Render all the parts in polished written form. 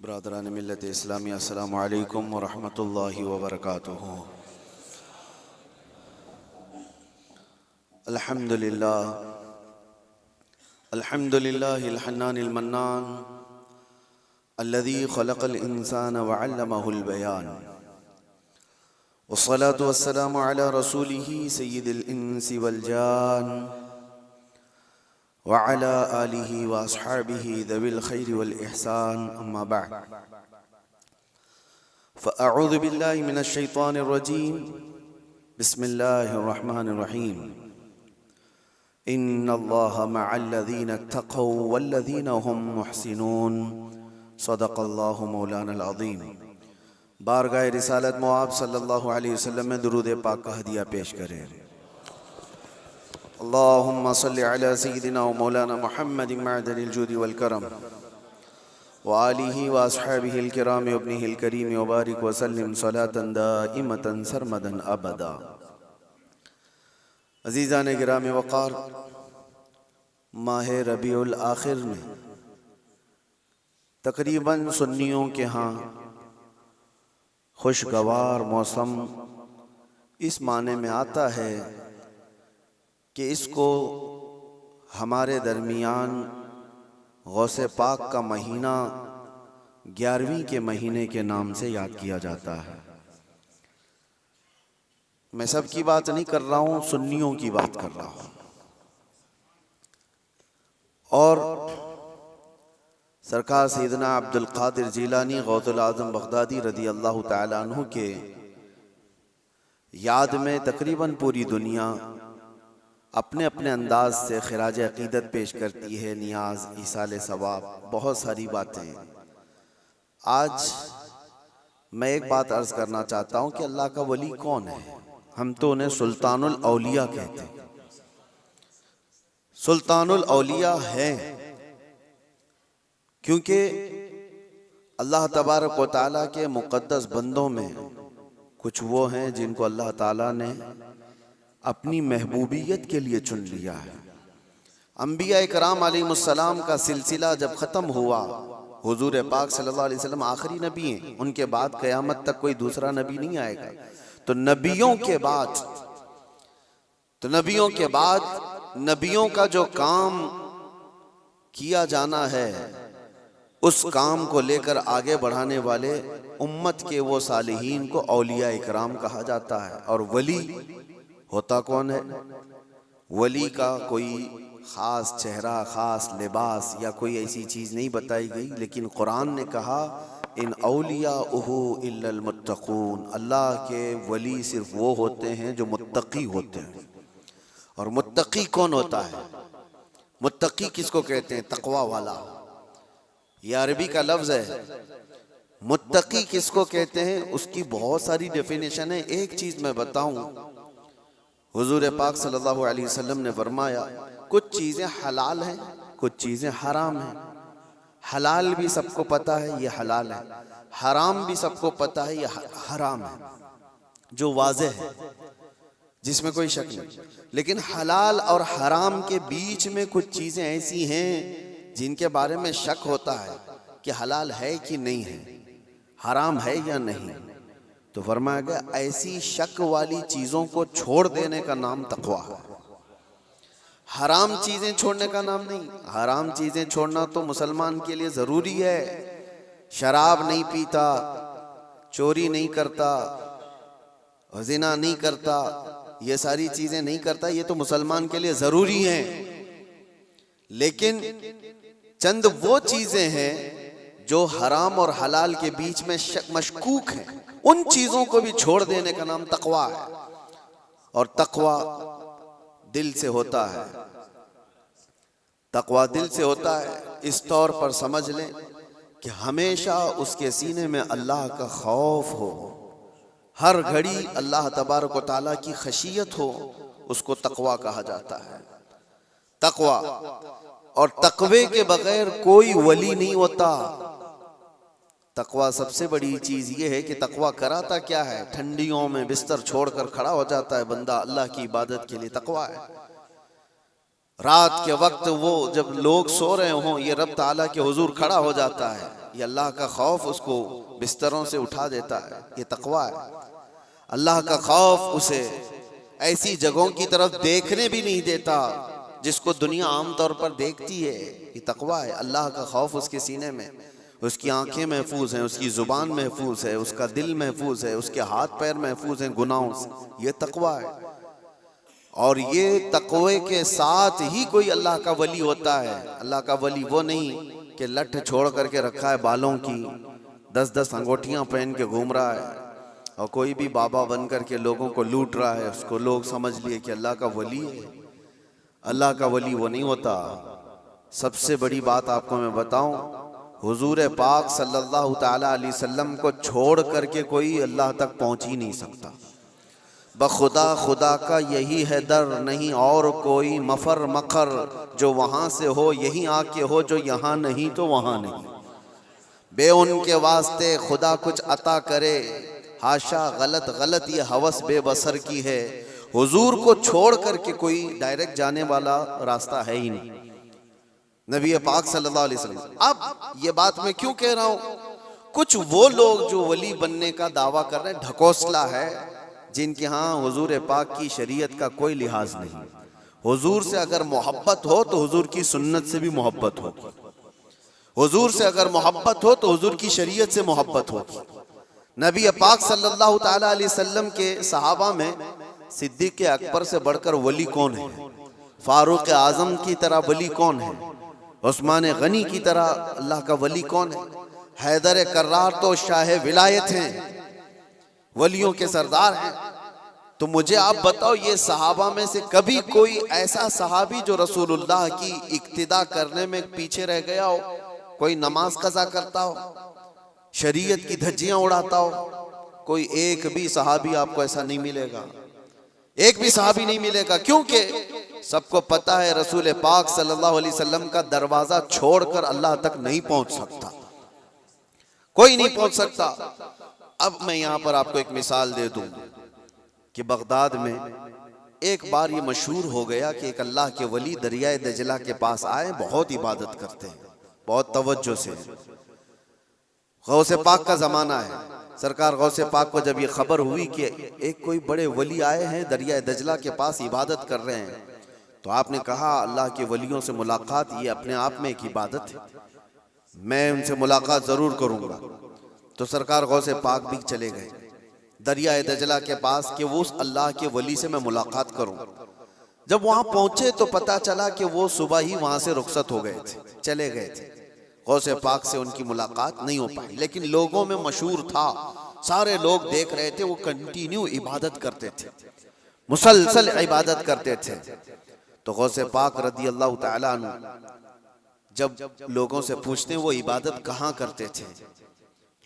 برادران ملت اسلامی، السلام علیکم ورحمۃ اللہ وبرکاتہ۔ الحمدللہ الحنان المنان الذي خلق الإنسان وعلمه البيان، والصلاة والسلام على رسوله سيد الإنس والجان وعلى آله وأصحابه ذوي الخير والإحسان، أما بعد فأعوذ بالله من الشيطان الرجيم، بسم الله الرحمن الرحيم، إن الله مع الذين اتقوا والذين هم محسنون، صدق الله مولانا العظیم۔ بارگاہ رسالت مواب صلی اللہ علیہ وسلم میں درود پاک کا ہدیہ پیش کریں۔ اللہم صلی علی سیدنا و مولانا محمد معدن الجود والکرم وآلہ واصحابہ الکرام وابنہ الکریم وبارک وسلم صلاة دائمتا سرمدا ابدا۔ عزیزان گرام وقار، ماہ ربیع الاخر میں تقریباً سنیوں کے ہاں خوشگوار موسم اس معنی میں آتا ہے کہ اس کو ہمارے درمیان غوث پاک کا مہینہ 11ویں کے مہینے کے نام سے یاد کیا جاتا ہے۔ میں سب کی بات نہیں کر رہا ہوں، سنیوں کی بات کر رہا ہوں۔ اور سرکار سیدنا عبد القادر جیلانی غوث العظم بغدادی رضی اللہ تعالیٰ عنہ کے یاد میں تقریباً پوری دنیا اپنے اپنے انداز سے خراج عقیدت پیش کرتی ہے، نیاز، ایصال ثواب، بہت ساری باتیں۔ آج میں ایک بات عرض کرنا چاہتا ہوں کہ اللہ کا ولی کون ہے؟ ہم تو انہیں سلطان الاولیاء کہتے ہیں۔ سلطان الاولیاء ہیں کیونکہ اللہ تبارک و تعالیٰ کے مقدس بندوں میں کچھ وہ ہیں جن کو اللہ تعالیٰ نے اپنی محبوبیت کے لیے چن لیا ہے۔ انبیاء کرام علیہ السلام کا سلسلہ جب ختم ہوا، حضور پاک صلی اللہ علیہ وسلم آخری نبی ہیں، ان کے بعد قیامت تک کوئی دوسرا نبی نہیں آئے گا۔ تو نبیوں کے بعد نبیوں کا جو کام کیا جانا ہے، اس کام کو لے کر آگے بڑھانے والے امت کے وہ صالحین کو اولیاء اکرام کہا جاتا ہے۔ اور ولی ہوتا کون ہے؟ ولی کا کوئی خاص چہرہ، خاص لباس یا کوئی ایسی چیز نہیں بتائی گئی، لیکن قرآن نے کہا ان اولیاءہ الا المتقون، اللہ کے ولی صرف وہ ہوتے ہیں جو متقی ہوتے ہیں۔ اور متقی کون ہوتا ہے؟ متقی کس کو کہتے ہیں؟ تقوی والا۔ یہ عربی کا لفظ ہے۔ متقی کس کو کہتے ہیں؟ اس کی بہت ساری ڈیفینیشن ہے۔ ایک چیز میں بتاؤں، حضور پاک صلی اللہ علیہ وسلم نے فرمایا کچھ چیزیں حلال ہیں، کچھ چیزیں حرام ہیں۔ حلال بھی سب کو پتا ہے یہ حلال ہے، حرام بھی سب کو پتا ہے یہ حرام ہے، جو واضح ہے، جس میں کوئی شک نہیں۔ لیکن حلال اور حرام کے بیچ میں کچھ چیزیں ایسی ہیں جن کے بارے میں شک ہوتا ہے کہ حلال ہے کہ نہیں ہے، حرام ہے یا نہیں۔ تو فرمایا گیا ایسی شک والی چیزوں کو چھوڑ دینے کا نام تقویٰ ہے، حرام چیزیں چھوڑنے کا نام نہیں۔ حرام چیزیں چھوڑنا تو مسلمان کے لیے ضروری ہے۔ شراب نہیں پیتا، چوری نہیں کرتا، زنا نہیں کرتا، یہ ساری چیزیں نہیں کرتا، یہ تو مسلمان کے لیے ضروری ہیں۔ لیکن چند وہ چیزیں ہیں جو حرام اور حلال کے بیچ میں مشکوک ہیں، ان چیزوں کو بھی چھوڑ دینے کا نام تقویٰ ہے۔ اور تقویٰ دل سے ہوتا ہے، تقویٰ دل سے ہوتا ہے۔ اس طور پر سمجھ لیں کہ ہمیشہ اس کے سینے میں اللہ کا خوف ہو، ہر گھڑی اللہ تبارک و تعالیٰ کی خشیت ہو، اس کو تقویٰ کہا جاتا ہے۔ تقویٰ، اور تقوی کے بغیر کوئی ولی نہیں ہوتا۔ تقویٰ سب سے بڑی چیز یہ ہے کہ تقویٰ کراتا کیا ہے؟ ٹھنڈیوں میں بستر چھوڑ کر کھڑا ہو جاتا ہے بندہ اللہ کی عبادت کے لیے، تقویٰ ہے۔ رات کے وقت وہ جب لوگ سو رہے ہوں یہ رب تعالیٰ کے حضور کھڑا ہو جاتا ہے، یہ اللہ کا خوف اس کو بستروں سے اٹھا دیتا ہے، یہ تقویٰ ہے۔ اللہ کا خوف اسے ایسی جگہوں کی طرف دیکھنے بھی نہیں دیتا جس کو دنیا عام طور پر دیکھتی ہے، یہ تقویٰ ہے۔ اللہ کا خوف اس کے سینے میں، اس کی آنکھیں محفوظ ہیں، اس کی زبان محفوظ ہے، اس کا دل محفوظ ہے، اس کے ہاتھ پیر محفوظ ہیں گناہوں سے، یہ تقویٰ ہے۔ اور یہ تقوی کے ساتھ ہی کوئی اللہ کا ولی ہوتا ہے۔ اللہ کا ولی وہ نہیں کہ لٹھ چھوڑ کر کے رکھا ہے بالوں کی، 10 انگوٹھیاں پہن کے گھوم رہا ہے اور کوئی بھی بابا بن کر کے لوگوں کو لوٹ رہا ہے، اس کو لوگ سمجھ لیے کہ اللہ کا ولی ہے۔ اللہ کا ولی وہ نہیں ہوتا۔ سب سے بڑی بات آپ کو میں بتاؤں، حضور پاک صلی اللہ تعالی علیہ وسلم کو چھوڑ کر کے کوئی اللہ تک پہنچ ہی نہیں سکتا۔ بخدا خدا کا یہی ہے در، نہیں اور کوئی مفر مقر، جو وہاں سے ہو یہی آ کے ہو، جو یہاں نہیں تو وہاں نہیں۔ بے ان کے واسطے خدا کچھ عطا کرے، ہاشا غلط یہ ہوس بے بصر کی ہے۔ حضور کو چھوڑ کر کے کوئی ڈائریکٹ جانے والا راستہ ہے ہی نہیں، نبی پاک صلی اللہ علیہ وسلم۔ اب یہ بات میں کیوں کہہ رہا ہوں، کچھ وہ لوگ جو ولی بننے کا دعویٰ کر رہے ہیں، ڈھکوسلا ہے، جن کے ہاں حضور پاک کی شریعت کا کوئی لحاظ نہیں۔ حضور سے اگر محبت ہو تو حضور کی سنت سے بھی محبت ہوگی، حضور سے اگر محبت ہو تو حضور کی شریعت سے محبت ہوگی۔ نبی پاک صلی اللہ تعالی علیہ وسلم کے صحابہ میں صدیق اکبر سے بڑھ کر ولی کون ہے؟ فاروق اعظم کی طرح ولی کون ہے؟ عثمان غنی کی طرح اللہ کا ولی کون ہے؟ حیدر کرار تو شاہ ولایت ہیں، ولیوں کے سردار ہیں۔ تو مجھے آپ بتاؤ، یہ صحابہ میں سے کبھی کوئی ایسا صحابی جو رسول اللہ کی اقتداء کرنے میں پیچھے رہ گیا ہو، کوئی نماز قضا کرتا ہو، شریعت کی دھجیاں اڑاتا ہو؟ کوئی ایک بھی صحابی آپ کو ایسا نہیں ملے گا، ایک بھی صحابی نہیں ملے گا، کیونکہ سب کو پتا ہے رسول پاک صلی اللہ علیہ وسلم کا دروازہ چھوڑ کر اللہ تک نہیں پہنچ سکتا، کوئی نہیں پہنچ سکتا۔ اب میں یہاں پر آپ کو ایک مثال دے دوں کہ بغداد میں ایک بار یہ مشہور ہو گیا کہ ایک اللہ کے ولی دریائے دجلہ کے پاس آئے، بہت عبادت کرتے ہیں، بہت توجہ سے۔ غوث پاک کا زمانہ ہے، سرکار غوث پاک کو جب یہ خبر ہوئی کہ ایک کوئی بڑے ولی آئے ہیں دریائے دجلہ کے پاس عبادت کر رہے ہیں، تو آپ نے کہا اللہ کے ولیوں سے ملاقات یہ اپنے آپ میں ایک عبادت ہے، میں ان سے ملاقات ضرور کروں گا۔ تو سرکار غوث پاک بھی چلے گئے دریائے دجلہ کے پاس کہ وہ اس اللہ کے ولی سے میں ملاقات کروں۔ جب وہاں پہنچے تو پتا چلا کہ وہ صبح ہی وہاں سے رخصت ہو گئے تھے، چلے گئے تھے، غوث پاک سے ان کی ملاقات نہیں ہو پائی۔ لیکن لوگوں میں مشہور تھا، سارے لوگ دیکھ رہے تھے، وہ کنٹینیو عبادت کرتے تھے، مسلسل عبادت کرتے تھے۔ تو غوث پاک رضی اللہ تعالیٰ عنہ جب لوگوں سے پوچھتے ہیں وہ عبادت کہاں کرتے تھے،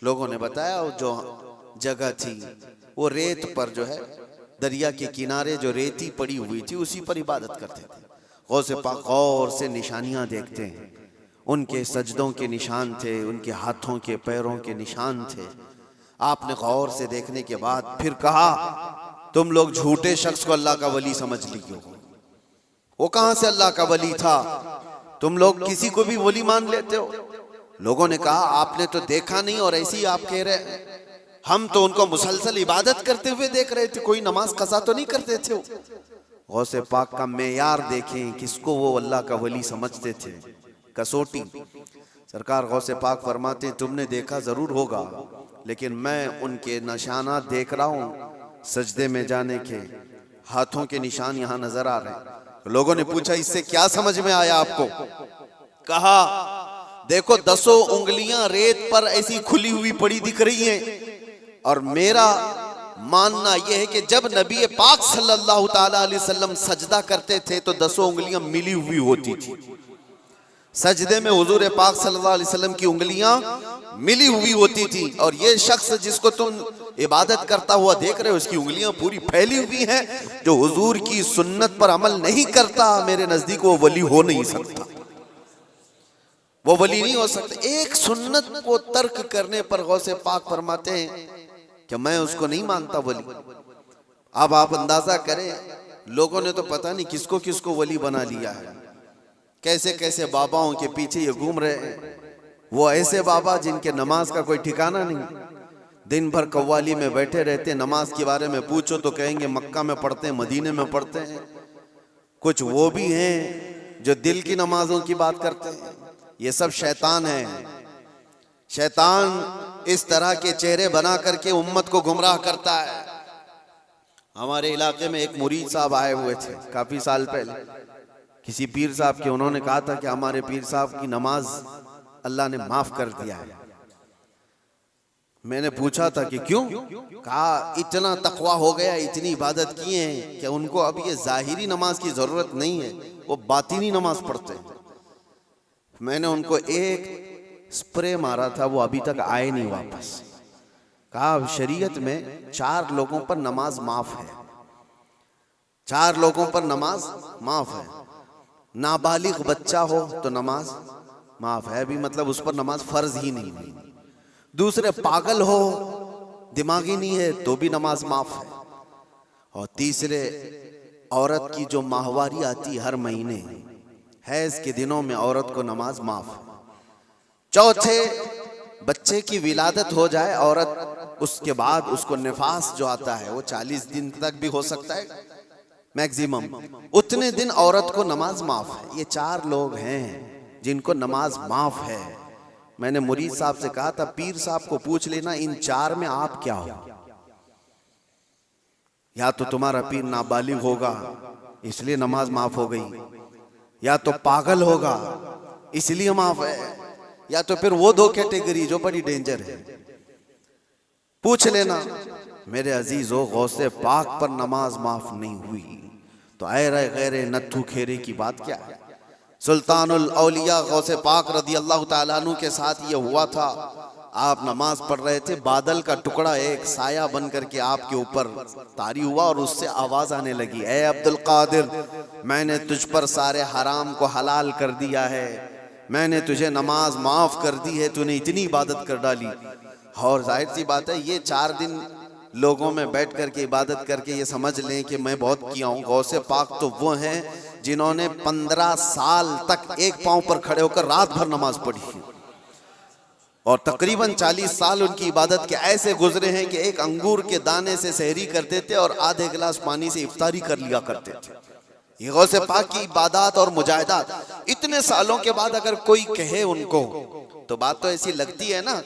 لوگوں نے بتایا جو جگہ تھی وہ ریت پر جو ہے دریا کے کنارے جو ریتی پڑی ہوئی تھی اسی پر عبادت کرتے تھے۔ غوث پاک غور سے نشانیاں دیکھتے ہیں، ان کے سجدوں کے نشان تھے، ان کے ہاتھوں کے پیروں کے نشان تھے۔ آپ نے غور سے دیکھنے کے بعد پھر کہا تم لوگ جھوٹے شخص کو اللہ کا ولی سمجھ لیے ہو، وہ کہاں سے اللہ کا ولی تھا، تم لوگ کسی کو بھی ولی مان لیتے ہو۔ لوگوں نے کہا آپ نے تو دیکھا نہیں اور ایسی ہی آپ کہہ رہے، ہم تو ان کو مسلسل عبادت کرتے ہوئے دیکھ رہے تھے، کوئی نماز قضا تو نہیں کرتے تھے۔ غوث پاک کا معیار دیکھیں، کس کو وہ اللہ کا ولی سمجھتے تھے، کسوٹی۔ سرکار غوث پاک فرماتے ہیں تم نے دیکھا ضرور ہوگا، لیکن میں ان کے نشانات دیکھ رہا ہوں، سجدے میں جانے کے، ہاتھوں کے نشان یہاں نظر آ رہے ہیں۔ لوگوں نے پوچھا اس سے کیا سمجھ میں آیا آپ کو؟ کہا دیکھو 10 انگلیاں ریت پر ایسی کھلی ہوئی پڑی دکھ رہی ہیں، اور میرا ماننا یہ ہے کہ جب نبی پاک صلی اللہ تعالی علیہ وسلم سجدہ کرتے تھے تو 10 انگلیاں ملی ہوئی ہوتی تھی، سجدے میں حضور پاک صلی اللہ علیہ وسلم کی انگلیاں ملی ہوئی ہوتی تھی، اور یہ شخص جس کو تم عبادت کرتا ہوا دیکھ رہے ہو اس کی انگلیاں پوری پھیلی ہوئی ہیں، جو حضور کی سنت پر عمل نہیں کرتا میرے نزدیک وہ ولی ہو نہیں سکتا، وہ ولی نہیں ہو سکتا۔ ایک سنت کو ترک کرنے پر غوث پاک فرماتے ہیں کہ میں اس کو نہیں مانتا ولی۔ اب آپ اندازہ کریں لوگوں نے تو پتہ نہیں کس کو ولی بنا لیا ہے۔ کیسے کیسے باباؤں کے پیچھے یہ گھوم رہے ہیں، وہ ایسے بابا جن کے نماز کا کوئی ٹھکانہ نہیں، دن بھر قوالی میں بیٹھے رہتے، نماز کے بارے میں پوچھو تو کہیں گے مکہ میں پڑھتے ہیں، مدینے میں پڑھتے ہیں۔ کچھ وہ بھی ہیں جو دل کی نمازوں کی بات کرتے ہیں۔ یہ سب شیطان ہے۔ شیطان اس طرح کے چہرے بنا کر کے امت کو گمراہ کرتا ہے۔ ہمارے علاقے میں ایک مرید صاحب آئے ہوئے تھے کافی سال پہلے، کسی پیر صاحب کے، انہوں نے کہا تھا کہ ہمارے پیر صاحب کی نماز اللہ نے معاف کر دیا ہے۔ میں نے پوچھا تھا کہ کیوں؟ کہا اتنا تقویٰ ہو گیا، اتنی عبادت کیے ہیں کہ ان کو اب یہ ظاہری نماز کی ضرورت نہیں ہے، وہ باطنی نماز پڑھتے ہیں۔ میں نے ان کو ایک سپرے مارا تھا، وہ ابھی تک آئے نہیں واپس۔ کہا شریعت میں 4 لوگوں پر نماز معاف ہے، 4 لوگوں پر نماز معاف ہے۔ نابالغ بچہ ہو تو نماز معاف ہے، بھی مطلب اس پر نماز فرض ہی نہیں ہوئی۔ دوسرے پاگل ہو، دماغی نہیں ہے تو بھی نماز معاف ہے۔ اور تیسرے عورت کی جو ماہواری آتی ہر مہینے، حیض کے دنوں میں عورت کو نماز معاف ہے۔ چوتھے بچے کی ولادت ہو جائے عورت، اس کے بعد اس کو نفاس جو آتا ہے وہ 40 دن تک بھی ہو سکتا ہے میکزیمم، اتنے دن عورت کو نماز معاف ہے۔ یہ 4 لوگ ہیں جن کو نماز معاف ہے۔ میں نے مرید صاحب سے کہا تھا پیر صاحب کو پوچھ لینا ان 4 میں آپ کیا ہو؟ یا تو تمہارا پیر نابالغ ہوگا اس لیے نماز معاف ہو گئی، یا تو پاگل ہوگا اس لیے معاف ہے، یا تو پھر وہ 2 کیٹیگری جو بڑی ڈینجر ہے۔ پوچھ لینا۔ میرے عزیزو، غوث پاک پر نماز معاف نہیں ہوئی تو اے غیر نتھو کھیرے کی بات کیا ہے؟ سلطان الاولیاء غوث پاک رضی اللہ تعالیٰ عنہ کے ساتھ یہ ہوا تھا، آپ نماز پڑھ رہے تھے، بادل کا ٹکڑا ایک سایہ بن کر کے آپ کے اوپر طاری ہوا اور اس سے آواز آنے لگی، اے عبد القادر، میں نے تجھ پر سارے حرام کو حلال کر دیا ہے، میں نے تجھے نماز معاف کر دی ہے، تو نے اتنی عبادت کر ڈالی۔ اور ظاہر سی بات ہے یہ 4 دن لوگوں میں بیٹھ کر کے عبادت کر کے یہ سمجھ لیں کہ میں بہت کیا ہوں۔ غوث پاک تو وہ ہیں جنہوں نے 15 سال تک ایک پاؤں پر کھڑے ہو کر رات بھر نماز پڑھی، اور تقریباً 40 سال ان کی عبادت کے ایسے گزرے ہیں کہ ایک انگور کے دانے سے سحری کرتے تھے اور آدھے گلاس پانی سے افطاری کر لیا کرتے تھے۔ یہ غوث پاک کی عبادات اور مجاہدات اتنے سالوں کے بعد اگر کوئی کہے ان کو تو بات تو ایسی لگتی ہے نا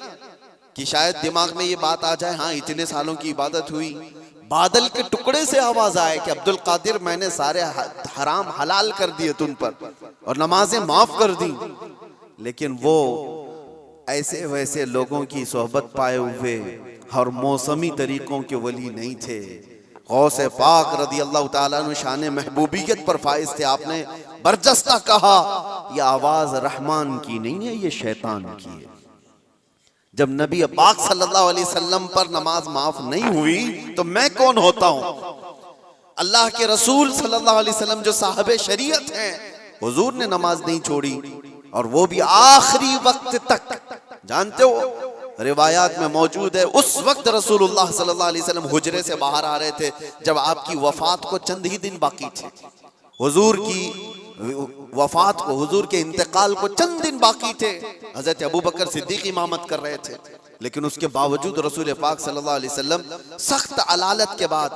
کہ شاید دماغ میں یہ بات آ جائے، ہاں اتنے سالوں کی عبادت ہوئی، بادل کے ٹکڑے سے آواز آئے کہ عبد القادر میں نے سارے حرام حلال کر دیے تم پر اور نمازیں معاف کر دی۔ لیکن وہ ایسے ویسے لوگوں کی صحبت پائے ہوئے اور موسمی طریقوں کے ولی نہیں تھے۔ غوث پاک رضی اللہ تعالیٰ عنہ شان محبوبیت پر فائز تھے۔ آپ نے برجستہ کہا یہ آواز رحمان کی نہیں ہے، یہ شیطان کی ہے۔ جب نبی پاک صلی اللہ علیہ وسلم پر نماز معاف نہیں ہوئی تو میں کون ہوتا ہوں؟ اللہ کے رسول صلی اللہ علیہ وسلم جو صاحب شریعت ہیں، حضور نے نماز نہیں چھوڑی، اور وہ بھی آخری وقت تک۔ جانتے ہو روایات میں موجود ہے اس وقت رسول اللہ صلی اللہ علیہ وسلم حجرے سے باہر آ رہے تھے جب آپ کی وفات کو چند ہی دن باقی تھے۔ حضور کی وفات کو، حضور کے انتقال کو چند دن باقی تھے۔ حضرت ابوبکر صدیق امامت کر رہے تھے، لیکن اس کے باوجود رسول پاک صلی اللہ علیہ وسلم سخت علالت کے بعد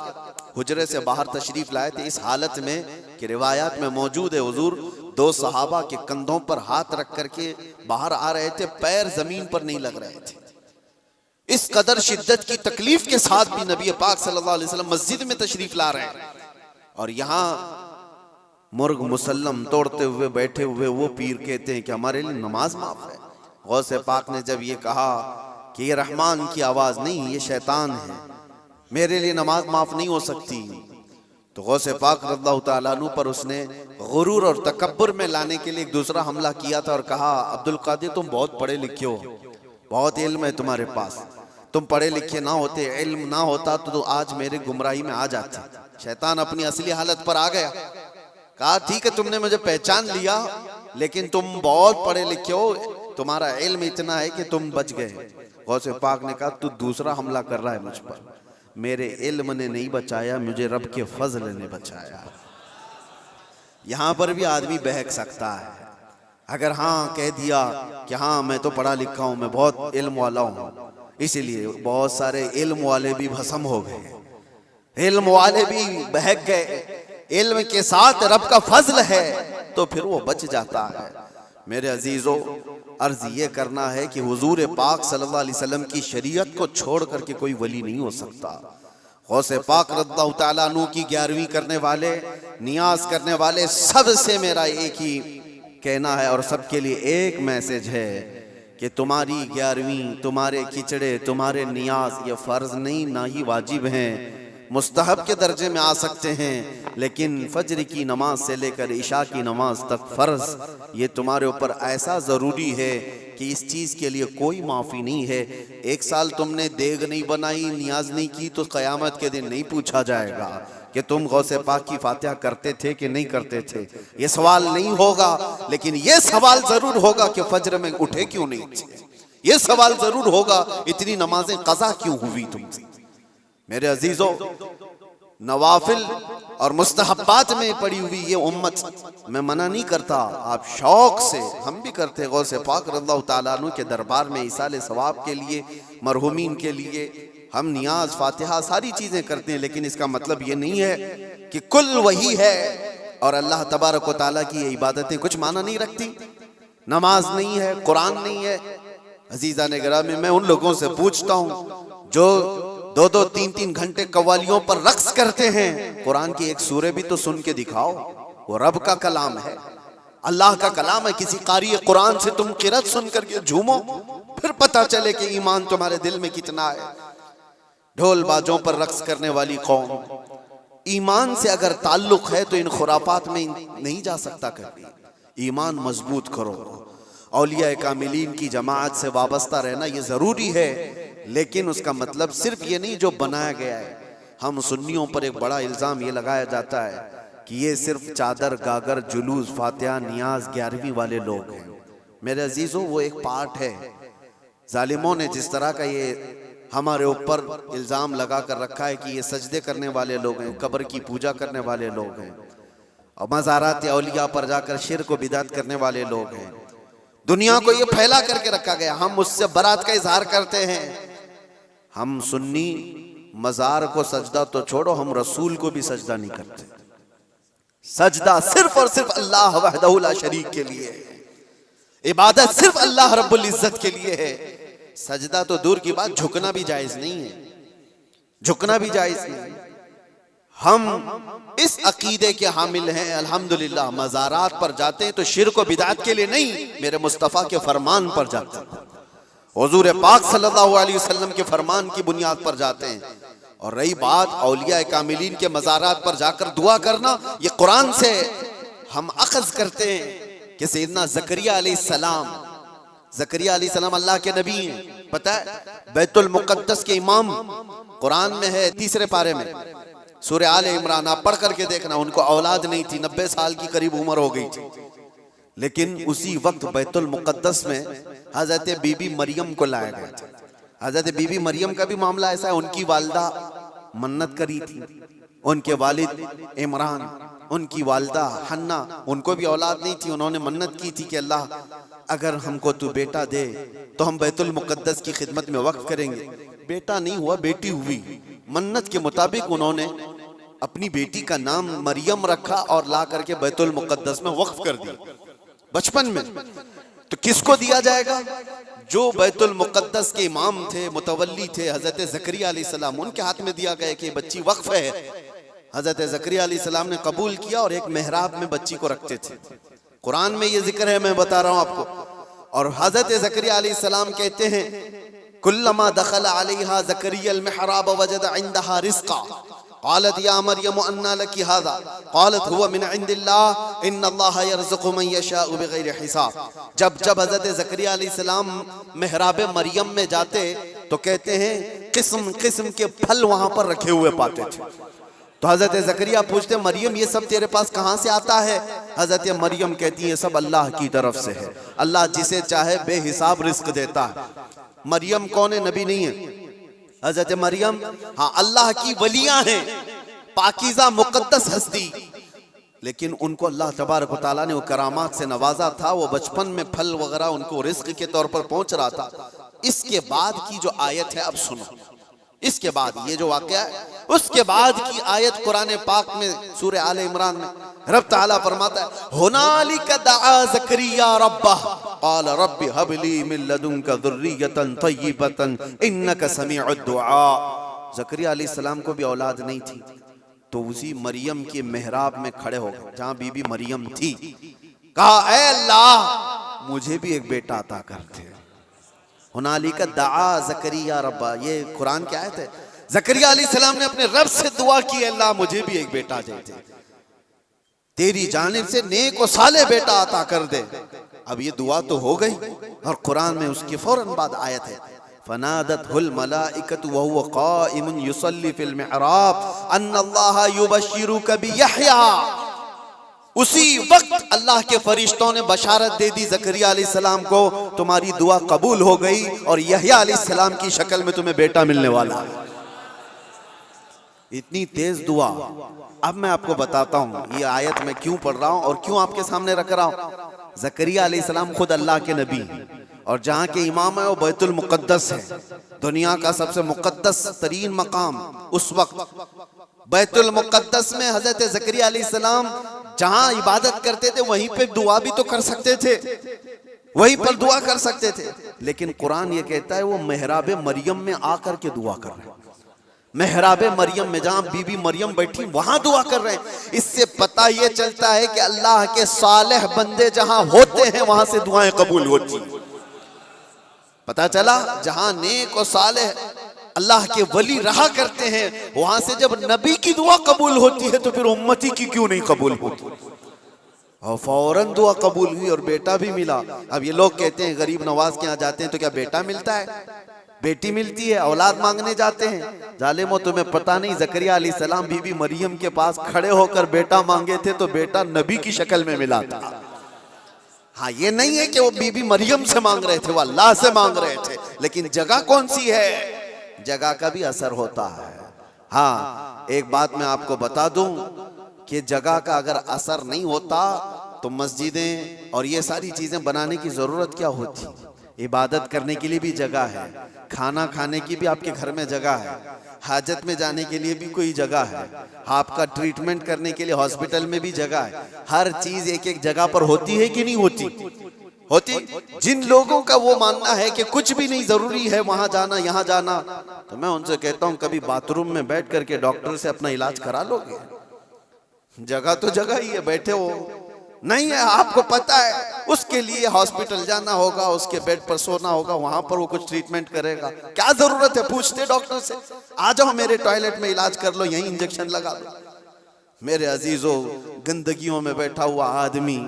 حجرے سے باہر تشریف لائے تھے، اس حالت میں کہ روایات میں موجود ہے حضور 2 صحابہ کے کندھوں پر ہاتھ رکھ کر کے باہر آ رہے تھے، پیر زمین پر نہیں لگ رہے تھے۔ اس قدر شدت کی تکلیف کے ساتھ بھی نبی پاک صلی اللہ علیہ وسلم مسجد میں تشریف لا رہے ہیں، اور یہاں مرغ مسلم توڑتے ہوئے بیٹھے ہوئے وہ پیر کہتے ہیں کہ ہمارے لیے نماز معاف ہے۔ غوث پاک نے جب یہ کہا کہ یہ رحمان کی آواز نہیں، یہ شیطان ہے، میرے لیے نماز معاف نہیں ہو سکتی، تو غوث پاک رضی اللہ تعالیٰ عنہ پر اس نے غرور اور تکبر میں لانے کے لیے ایک دوسرا حملہ کیا تھا اور کہا عبد القادر تم بہت پڑھے لکھے ہو، بہت علم ہے تمہارے پاس، تم پڑھے لکھے نہ ہوتے، علم نہ ہوتا تو آج میرے گمراہی میں آ جاتے۔ شیطان اپنی اصلی حالت پر آ گیا، کہا ٹھیک ہے تم نے مجھے پہچان لیا لیکن تم بہت پڑھے لکھے ہو، تمہارا علم اتنا ہے کہ تم بچ گئے۔ غوث پاک نے کہا تو دوسرا حملہ کر رہا ہے مجھ پر، میرے علم نے نہیں بچایا، مجھے رب کے فضل نے بچایا۔ یہاں پر بھی آدمی بہک سکتا ہے، اگر ہاں کہہ دیا کہ ہاں میں تو پڑھا لکھا ہوں، میں بہت علم والا ہوں، اسی لیے بہت سارے علم والے بھی بھسم ہو گئے، علم والے بھی بہک گئے۔ علم کے ساتھ رب کا فضل ہے تو پھر وہ بچ جاتا ہے۔ میرے عزیزو، عرض یہ کرنا ہے کہ حضور پاک صلی اللہ علیہ وسلم کی شریعت کو چھوڑ کر کے کوئی ولی نہیں ہو سکتا۔ غوث پاک رضی اللہ تعالیٰ عنہ کی 11ویں کرنے والے، نیاز کرنے والے، سب سے میرا ایک ہی کہنا ہے اور سب کے لیے ایک میسج ہے کہ تمہاری 11ویں، تمہارے کھچڑے، تمہارے نیاز یہ فرض نہیں، نہ ہی واجب ہیں، مستحب کے درجے میں آ سکتے ہیں، لیکن فجر کی نماز سے لے کر عشاء کی نماز تک فرض یہ تمہارے اوپر ایسا ضروری ہے کہ اس چیز کے لیے کوئی معافی نہیں ہے۔ ایک سال تم نے دیگ نہیں بنائی، نیاز نہیں کی تو قیامت کے دن نہیں پوچھا جائے گا کہ تم غوث پاک کی فاتحہ کرتے تھے کہ نہیں کرتے تھے، یہ سوال نہیں ہوگا، لیکن یہ سوال ضرور ہوگا کہ فجر میں اٹھے کیوں نہیں تھے، یہ سوال ضرور ہوگا اتنی نمازیں قضا کیوں ہوئی تم سے۔ میرے عزیزو، نوافل اور مستحبات میں پڑی ہوئی یہ امت، میں منع نہیں کرتا، آپ شوق سے، ہم بھی کرتے، غوث پاک رضی اللہ تعالیٰ عنہ کے دربار میں ایصال ثواب کے لیے، مرحومین کے لیے ہم نیاز، فاتحہ، ساری چیزیں کرتے ہیں، لیکن اس کا مطلب یہ نہیں ہے کہ کل وہی ہے اور اللہ تبارک و تعالیٰ کی یہ عبادتیں کچھ معنی نہیں رکھتی، نماز نہیں ہے، قرآن نہیں ہے۔ عزیزان گرامی، میں ان لوگوں سے پوچھتا ہوں جو 2-3 گھنٹے قوالیوں پر رقص کرتے ہیں، قرآن کی ایک سورہ بھی تو سن کے دکھاؤ، وہ رب کا کلام ہے، اللہ کا کلام ہے، کسی قاری قرآن سے تم قرأت سن کر کے جھومو، پھر پتہ چلے کہ ایمان تمہارے دل میں کتنا ہے۔ ڈھول باجوں پر رقص کرنے والی قوم، ایمان سے اگر تعلق ہے تو ان خرافات میں نہیں جا سکتا کبھی۔ ایمان مضبوط کرو، اولیاء کاملین کی جماعت سے وابستہ رہنا یہ ضروری ہے، لیکن اس کا مطلب صرف یہ نہیں جو بنایا گیا ہے۔ ہم سنیوں پر ایک بڑا الزام یہ لگایا جاتا ہے کہ یہ صرف چادر، گاگر، جلوس، فاتحہ، نیاز، 11ویں والے لوگ ہیں۔ میرے عزیزوں، وہ ایک پارٹ ہے۔ ظالموں نے جس طرح کا یہ ہمارے اوپر الزام لگا کر رکھا ہے کہ یہ سجدے کرنے والے لوگ ہیں، قبر کی پوجا کرنے والے لوگ ہیں، اور مزارات اولیاء پر جا کر شرک و بدعت کرنے والے لوگ ہیں، دنیا کو یہ پھیلا کر کے رکھا گیا۔ ہم اس سے برات کا اظہار کرتے ہیں۔ ہم سنی مزار کو سجدہ تو چھوڑو، ہم رسول کو بھی سجدہ نہیں کرتے۔ سجدہ صرف اور صرف اللہ وحدہ لا شریک کے لیے ہے، عبادت صرف اللہ رب العزت کے لیے ہے۔ سجدہ تو دور کی بات، جھکنا بھی جائز نہیں ہے، جھکنا بھی جائز نہیں۔ ہم اس عقیدے کے حامل ہیں، الحمدللہ مزارات پر جاتے ہیں تو شرک و بدعت کے لیے نہیں، میرے مصطفیٰ کے فرمان پر جاتے ہیں، حضور پاک صلی اللہ علیہ وسلم کے فرمان کی بنیاد پر جاتے ہیں۔ اور رہی بات اولیاء کاملین کے مزارات پر جا کر دعا کرنا، یہ قرآن سے ہم اخذ کرتے ہیں کہ سیدنا زکریا علیہ السلام، زکریا علیہ السلام اللہ کے نبی ہیں، پتہ ہے بیت المقدس کے امام، قرآن میں ہے 3 پارے میں، سورہ آل عمران، آپ پڑھ کر کے دیکھنا، ان کو اولاد نہیں تھی، 90 سال کی قریب عمر ہو گئی تھی، لیکن اسی وقت بیت المقدس میں حضرت بی بی مریم کو لایا گیا تھا۔ حضرت بی بی مریم کا بھی معاملہ ایسا ہے، ان کی والدہ منت کری تھی، ان کے والد عمران، ان کی والدہ حنا، ان کو بھی اولاد نہیں تھی، انہوں نے منت کی تھی کہ اللہ اگر ہم کو تو بیٹا دے تو ہم بیت المقدس کی خدمت میں وقف کریں گے۔ بیٹا نہیں ہوا، بیٹی ہوئی۔ منت کے مطابق انہوں نے اپنی بیٹی کا نام مریم رکھا اور لا کر کے بیت المقدس میں وقف کر دیا بچپن میں۔ تو کس کو دیا جائے گا؟ جو بیت المقدس کے امام تھے، متولی تھے، حضرت زکریا علیہ السلام، ان کے ہاتھ میں دیا گیا کہ یہ بچی وقف ہے۔ حضرت زکریا علیہ السلام نے قبول کیا اور ایک محراب میں بچی کو رکھتے تھے۔ قرآن میں یہ ذکر ہے، میں بتا رہا ہوں آپ کو۔ اور حضرت زکریا علیہ السلام کہتے ہیں کلما دخل علیہا زکریا المحراب وجد عندها رزقا قالت یا مریم انا لکی ھذا قالت هو من عند اللہ ان اللہ یرزق من یشاء بغیر حساب۔ جب حضرت زکریا علیہ السلام محراب مریم میں جاتے تو کہتے ہیں قسم قسم کے پھل وہاں پر رکھے ہوئے پاتے تھے۔ تو حضرت زکریا پوچھتے مریم یہ سب تیرے پاس کہاں سے آتا ہے؟ حضرت مریم کہتی ہیں سب اللہ کی طرف سے ہے، اللہ جسے چاہے بے حساب رزق دیتا ہے۔ مریم کون ہے؟ نبی نہیں ہے۔ حضرت مریم ہاں اللہ کی ولیاں ہیں، پاکیزہ مقدس ہستی، لیکن ان کو اللہ تبارک و تعالیٰ نے وہ کرامات سے نوازا تھا، وہ بچپن میں پھل وغیرہ ان کو رزق کے طور پر پہنچ رہا تھا۔ اس کے بعد کی جو آیت ہے اب سنو، اس کے بعد یہ جو واقعہ ہے اس کے بعد کی آیت قرآن پاک میں سورہ آل عمران میں رب تعالیٰ فرماتا ہے ہنالک دعا زکریا ربہ قال رب ہب لی من لدنک ذریۃ طیبۃ انک سمیع الدعاء۔ زکریا علیہ السلام کو بھی اولاد نہیں تھی، تو اسی مریم کے محراب میں کھڑے ہو گئے جہاں بی بی مریم تھی، کہا اے اللہ مجھے بھی ایک بیٹا عطا کر دے۔ ہنالک دعا زکریا ربہ، یہ قرآن کی آیت ہے۔ زکریا علیہ السلام نے اپنے رب سے دعا کی، اللہ مجھے بھی ایک بیٹا دے دے، تیری جانب سے نیک و صالح بیٹا عطا کر دے۔ اب یہ دعا تو ہو گئی، اور قرآن میں اس کے فوراً بعد آیت ہے فنادته الملائکة وهو قائم يصلي في المحراب ان اللہ یبشرک بیحییٰ۔ اسی وقت اللہ کے فرشتوں نے بشارت دے دی زکریا علیہ السلام کو، تمہاری دعا قبول ہو گئی اور یحییٰ علیہ السلام کی شکل میں تمہیں بیٹا ملنے والا ہے۔ اتنی تیز دعا۔ اب میں آپ کو بتاتا ہوں یہ آیت میں کیوں پڑھ رہا ہوں اور کیوں آپ کے سامنے رکھ رہا ہوں۔ زکریا علیہ السلام خود اللہ کے نبی ہیں، اور جہاں کے امام ہے وہ بیت المقدس ہے، دنیا کا سب سے مقدس ترین مقام اس وقت۔ بیت المقدس میں حضرت زکریا علیہ السلام جہاں عبادت کرتے تھے وہیں پہ دعا بھی تو کر سکتے تھے، وہیں پر دعا کر سکتے تھے، لیکن قرآن یہ کہتا ہے وہ محراب مریم میں آ کر کے دعا کر رہے ہیں۔ محراب مریم میں جہاں بی بی مریم بیٹھی وہاں دعا کر رہے ہیں۔ اس سے پتہ یہ چلتا ہے کہ اللہ کے صالح بندے جہاں ہوتے ہیں وہاں سے دعائیں قبول ہوتی ہیں۔ پتہ چلا جہاں نیک و صالح اللہ کے ولی رہا کرتے ہیں وہاں سے جب نبی کی دعا قبول ہوتی ہے تو پھر امتی کی کیوں نہیں قبول ہوتی؟ اور فوراً دعا قبول ہوئی اور بیٹا بھی ملا۔ اب یہ لوگ کہتے ہیں غریب نواز کے یہاں جاتے ہیں تو کیا بیٹا ملتا ہے؟ بیٹی ملتی ہے، اولاد مانگنے جاتے ہیں۔ ظالمو تمہیں پتہ نہیں زکریا علیہ السلام بی بی مریم کے پاس کھڑے ہو کر بیٹا مانگے تھے تو بیٹا نبی کی شکل میں ملا تھا۔ ہاں یہ نہیں ہے کہ وہ بی بی مریم سے مانگ رہے تھے، وہ اللہ سے مانگ رہے تھے، لیکن جگہ کون سی ہے؟ جگہ کا بھی اثر ہوتا ہے۔ ہاں ایک بات میں آپ کو بتا دوں کہ جگہ کا اگر اثر نہیں ہوتا تو مسجدیں اور یہ ساری چیزیں بنانے کی ضرورت کیا ہوتی؟ عبادت کرنے کے لیے بھی جگہ ہے، کھانا کھانے کی بھی آپ کے گھر میں جگہ ہے، حاجت میں جانے کے لیے بھی کوئی جگہ ہے، آپ کا ٹریٹمنٹ کرنے کے لیے ہاسپٹل میں بھی جگہ ہے۔ ہر چیز ایک ایک جگہ پر ہوتی ہے کہ نہیں ہوتی؟ ہوتی۔ جن لوگوں کا وہ ماننا ہے کہ کچھ بھی نہیں ضروری ہے وہاں جانا یہاں جانا، تو میں ان سے کہتا ہوں کبھی باتھ روم میں بیٹھ کر کے ڈاکٹر سے اپنا علاج کرا لو گے؟ جگہ تو جگہ ہی ہے، بیٹھے ہو نہیں ہے، آپ کو پتہ ہے اس کے لیے ہاسپٹل جانا ہوگا، اس کے بیڈ پر سونا ہوگا، وہاں پر وہ کچھ ٹریٹمنٹ کرے گا، کیا ضرورت ہے؟ پوچھتے ڈاکٹر سے آ جاؤ میرے ٹوائلٹ میں علاج کر لو، یہیں انجیکشن لگا لو۔ میرے عزیزو گندگیوں میں بیٹھا ہوا آدمی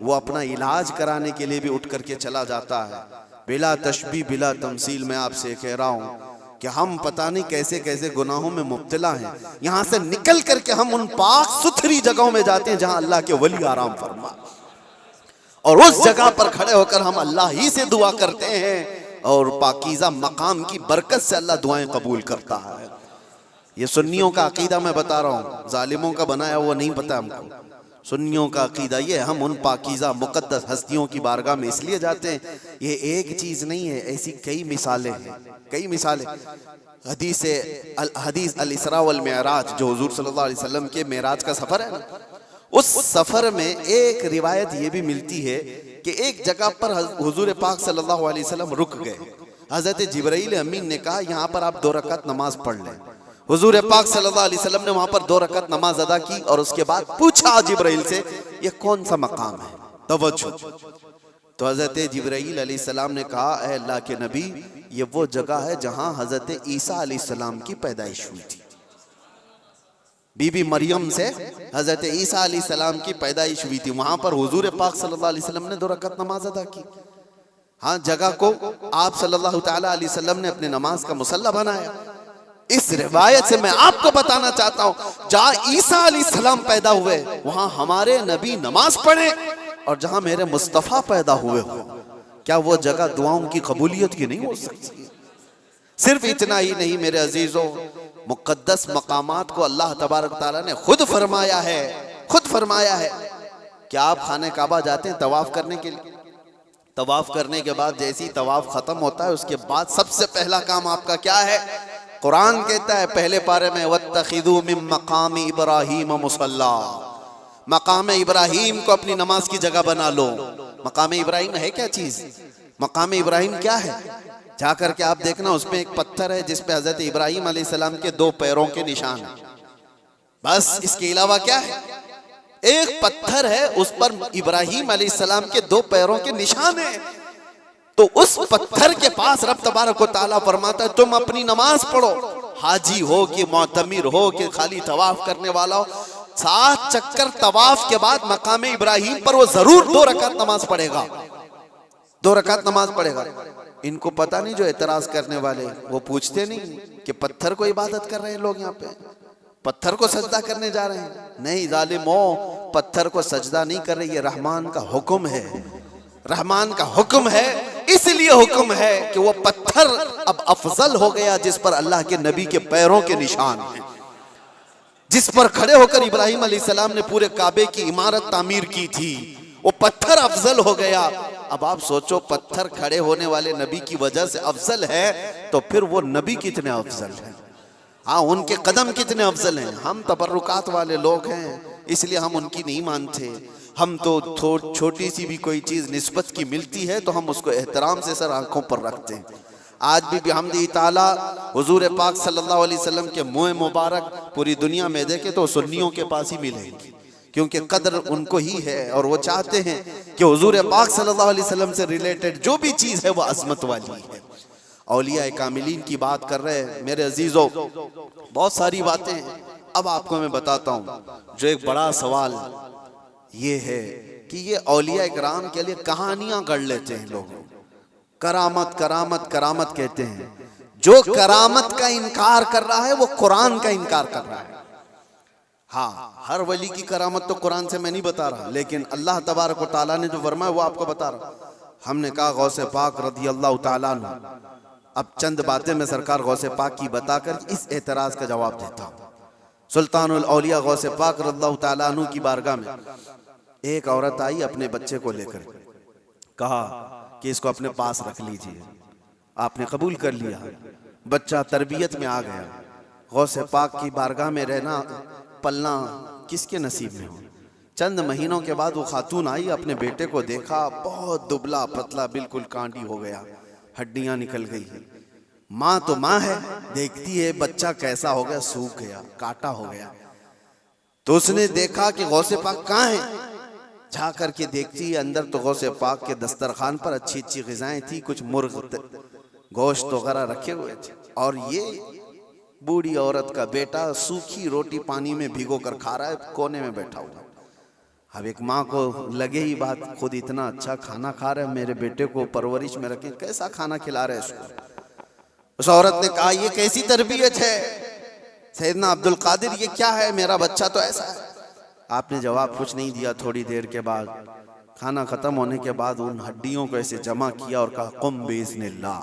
وہ اپنا علاج کرانے کے لیے بھی اٹھ کر کے چلا جاتا ہے۔ بلا تشبیہ بلا تمثیل میں آپ سے کہہ رہا ہوں کہ ہم پتہ نہیں کیسے کیسے گناہوں میں مبتلا ہیں، یہاں سے نکل کر کے ہم ان پاک ستھری جگہوں میں جاتے ہیں جہاں اللہ کے ولی آرام فرما، اور اس جگہ پر کھڑے ہو کر ہم اللہ ہی سے دعا کرتے ہیں، اور پاکیزہ مقام کی برکت سے اللہ دعائیں قبول کرتا ہے۔ یہ سنیوں کا عقیدہ میں بتا رہا ہوں، ظالموں کا بنایا وہ نہیں پتا ہم کو۔ سنیوں کا عقیدہ یہ ہم ان پاکیزہ مقدس ہستیوں کی بارگاہ میں اس لیے جاتے ہیں، یہ ایک چیز نہیں ہے، ایسی کئی مثالیں ہیں، کئی مثالیں۔ حدیث الاسراء والمعراج جو حضور صلی اللہ علیہ وسلم کے معراج کا سفر ہے نا، اس سفر میں ایک روایت یہ بھی ملتی ہے کہ ایک جگہ پر حضور پاک صلی اللہ علیہ وسلم رک گئے۔ حضرت جبرائیل امین نے کہا یہاں پر آپ 2 رکعت نماز پڑھ لیں۔ حضور پاک صلی اللہ علیہ وسلم نے وہاں پر 2 رکعت نماز ادا کی اور اس کے بعد پوچھا جبرائیل سے یہ کون سا مقام ہے؟ توجہ۔ تو حضرت جبرائیل علیہ السلام نے کہا اے اللہ کے نبی یہ وہ جگہ ہے جہاں حضرت عیسیٰ علیہ السلام کی پیدائش ہوئی تھی۔ بی بی مریم سے حضرت عیسیٰ علیہ السلام کی پیدائش ہوئی تھی، وہاں پر حضور پاک صلی اللہ علیہ وسلم نے 2 رکعت نماز ادا کی۔ ہاں جگہ کو آپ صلی اللہ تعالیٰ علیہ وسلم نے اپنے نماز کا مصلی بنایا۔ اس روایت سے میں آپ کو بتانا چاہتا ہوں جہاں عیسیٰ علیہ السلام پیدا ہوئے وہاں ہمارے نبی نماز پڑھیں، اور جہاں میرے مصطفیٰ پیدا ہوئے ہو کیا وہ جگہ دعاؤں کی قبولیت کی نہیں ہو سکتی؟ صرف اتنا ہی نہیں میرے عزیزوں، مقدس مقامات کو اللہ تبارک تعالیٰ نے خود فرمایا ہے خود فرمایا ہے کہ آپ خانہ کعبہ جاتے ہیں طواف کرنے کے لیے، طواف کرنے کے بعد جیسی طواف ختم ہوتا ہے اس کے بعد سب سے پہلا کام آپ کا کیا ہے؟ قرآن کہتا ہے پہلے پارے میں وَاتَّخِذُوا مِن مَقَامِ إِبْرَاهِيمَ مُصَلَّى، مقام ابراہیم کو اپنی نماز کی جگہ بنا لو۔ مقام ابراہیم ہے کیا چیز؟ مقام ابراہیم کیا ہے؟ جا کر کے آپ دیکھنا، اس میں ایک پتھر ہے جس پہ حضرت ابراہیم علیہ السلام کے 2 پیروں کے نشان ہیں، بس اس کے علاوہ کیا ہے؟ ایک پتھر ہے، اس پر ابراہیم علیہ السلام کے 2 پیروں کے نشان ہیں۔ تو اس پتھر کے پاس رب تبارک و تعالیٰ فرماتا ہے تم اپنی نماز پڑھو، حاجی ہو کہ معتمر ہو کہ خالی طواف کرنے والا ہو، 7 چکر طواف کے بعد مقام ابراہیم پر وہ ضرور 2 رکعت نماز پڑھے گا، 2 رکعت نماز پڑھے گا۔ ان کو پتہ نہیں جو اعتراض کرنے والے وہ پوچھتے نہیں کہ پتھر کو عبادت کر رہے ہیں لوگ، یہاں پہ پتھر کو سجدہ کرنے جا رہے ہیں؟ نہیں ظالموں، پتھر کو سجدہ نہیں کر رہے، یہ رحمان کا حکم ہے، رحمان کا حکم ہے۔ اس لیے حکم ہے کہ وہ پتھر اب افضل ہو گیا جس پر اللہ کے نبی کے پیروں کے نشان ہیں، جس پر کھڑے ہو کر ابراہیم علیہ السلام نے پورے کعبے کی عمارت تعمیر کی تھی، وہ پتھر افضل ہو گیا۔ اب آپ سوچو پتھر کھڑے ہونے والے نبی کی وجہ سے افضل ہے تو پھر وہ نبی کتنے افضل ہیں، ہاں ان کے قدم کتنے افضل ہیں۔ ہم تبرکات والے لوگ ہیں اس لیے ہم ان کی نہیں مانتے، ہم تو چھوٹی سی بھی کوئی چیز نسبت کی ملتی ہے تو ہم اس کو احترام سے سر آنکھوں پر رکھتے ہیں۔ آج بھی بحمدہ تعالیٰ حضور پاک صلی اللہ علیہ وسلم کے منہ مبارک پوری دنیا میں دیکھے تو سنیوں کے پاس ہی ملے گی، کیونکہ قدر ان کو ہی ہے اور وہ چاہتے ہیں کہ حضور پاک صلی اللہ علیہ وسلم سے ریلیٹڈ جو بھی چیز ہے وہ عظمت والی ہے۔ اولیاء کاملین کی بات کر رہے ہیں میرے عزیزوں، بہت ساری باتیں ہیں، اب آپ کو میں بتاتا ہوں۔ جو ایک بڑا سوال یہ ہے کہ یہ اولیاء کرام کے لیے کہانیاں گڑھ لیتے ہیں لوگ، کرامت کرامت کرامت کہتے ہیں۔ جو کرامت کا انکار کر رہا ہے وہ قرآن کا انکار کر رہا ہے۔ ہاں ہر ولی کی کرامت تو قرآن سے میں نہیں بتا رہا، لیکن اللہ تبارک و تعالیٰ نے جو فرمایا وہ آپ کو بتا رہا۔ ہم نے کہا غوث پاک رضی اللہ تعالیٰ عنہ، اب چند باتیں میں سرکار غوث پاک کی بتا کر اس اعتراض کا جواب دیتا ہوں۔ سلطان الاولیاء غوث پاک رضی اللہ تعالیٰ عنہ کی بارگاہ میں ایک عورت آئی اپنے بچے کو لے کر، کہا کہ اس کو اپنے پاس رکھ لیجئے۔ آپ نے قبول کر لیا، بچہ تربیت میں آ گیا۔ غوث پاک کی بارگاہ میں رہنا پلنا کس کے نصیب میں ہو؟ چند مہینوں کے بعد وہ خاتون آئی، اپنے بیٹے کو دیکھا، بہت دبلا پتلا، بالکل کانٹی ہو گیا، ہڈیاں نکل گئی۔ ماں تو ماں ہے، دیکھتی ہے بچہ کیسا ہو گیا، سوکھ گیا، کاٹا ہو گیا۔ تو اس نے دیکھا کہ غوث پاک کہاں ہیں، جا کر کے دیکھتی ہے اندر تو غوث پاک کے دسترخوان پر اچھی اچھی غذائیں تھی، کچھ مرغ گوشت وغیرہ رکھے ہوئے تھے، اور یہ بوڑھی عورت کا بیٹا سوکھی روٹی پانی میں بھگو کر کھا رہا ہے، کونے میں بیٹھا ہوا۔ اب ایک ماں کو لگے ہی بات، خود اتنا اچھا کھانا کھا رہا ہے، میرے بیٹے کو پرورش میں رکھیں، کیسا کھانا کھلا رہے اس کو؟ اس عورت نے کہا یہ کیسی تربیت ہے سیدنا عبد القادر، یہ کیا ہے، میرا بچہ تو ایسا ہے۔ آپ نے جواب کچھ نہیں دیا۔ تھوڑی دیر کے بعد کھانا ختم ہونے کے بعد ان ہڈیوں کو ایسے جمع کیا اور کہا قم باذن اللہ،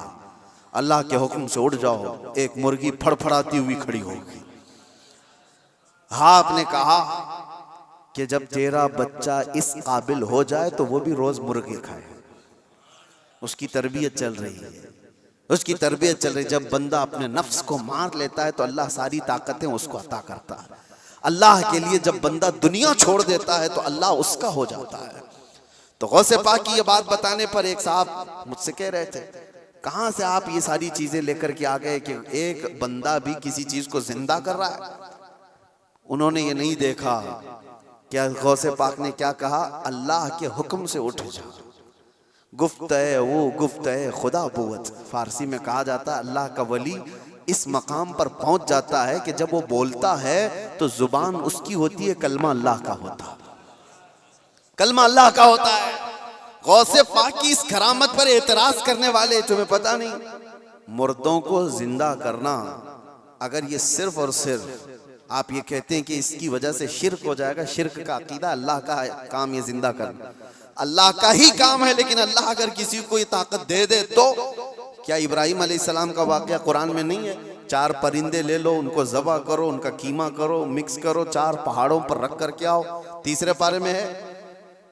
اللہ کے حکم سے اٹھ جاؤ۔ ایک مرغی پھڑ پھڑاتی ہوئی کھڑی ہو گئی۔ ہاں آپ نے کہا کہ جب تیرا بچہ اس قابل ہو جائے تو وہ بھی روز مرغی کھائے۔ اس کی تربیت چل رہی ہے، اس کی تربیت چل رہی ہے۔ جب بندہ اپنے نفس کو مار لیتا ہے تو اللہ ساری طاقتیں اس کو عطا کرتا ہے۔ اللہ کے لیے جب بندہ دنیا چھوڑ دیتا ہے تو اللہ اس کا ہو جاتا ہے۔ تو غوث پاک کی یہ بات بتانے پر ایک صاحب مجھ سے کہہ رہے تھے کہاں سے آپ یہ ساری چیزیں لے کر کے آ گئے کہ ایک بندہ بھی کسی چیز کو زندہ کر رہا ہے؟ انہوں نے یہ نہیں دیکھا کہ غوث پاک نے کیا کہا، اللہ کے حکم سے اٹھ جا۔ گفت ہے وہ گفت ہے خدا بوت، فارسی میں کہا جاتا ہے اللہ کا ولی اس مقام پر پہنچ جاتا ہے کہ جب وہ بولتا ہے تو زبان اس کی ہوتی ہے کلمہ اللہ کا ہوتا، کلمہ اللہ کا ہوتا ہے۔ غوث پاک کی اس کرامت پر اعتراض کرنے والے، تمہیں پتہ نہیں مردوں کو زندہ کرنا، اگر یہ صرف اور صرف آپ یہ کہتے ہیں کہ اس کی وجہ سے شرک ہو جائے گا، شرک کا عقیدہ، اللہ کا کام یہ زندہ کرنا اللہ کا ہی کام ہے، لیکن اللہ اگر کسی کو یہ طاقت دے دے تو کیا ابراہیم علیہ السلام کا واقعہ قرآن میں نہیں ہے؟ 4 پرندے لے لو، ان کو ذبح کرو، ان کا قیمہ کرو، مکس کرو، 4 پہاڑوں پر رکھ کر کے آؤ، تیسرے پارے میں ہے۔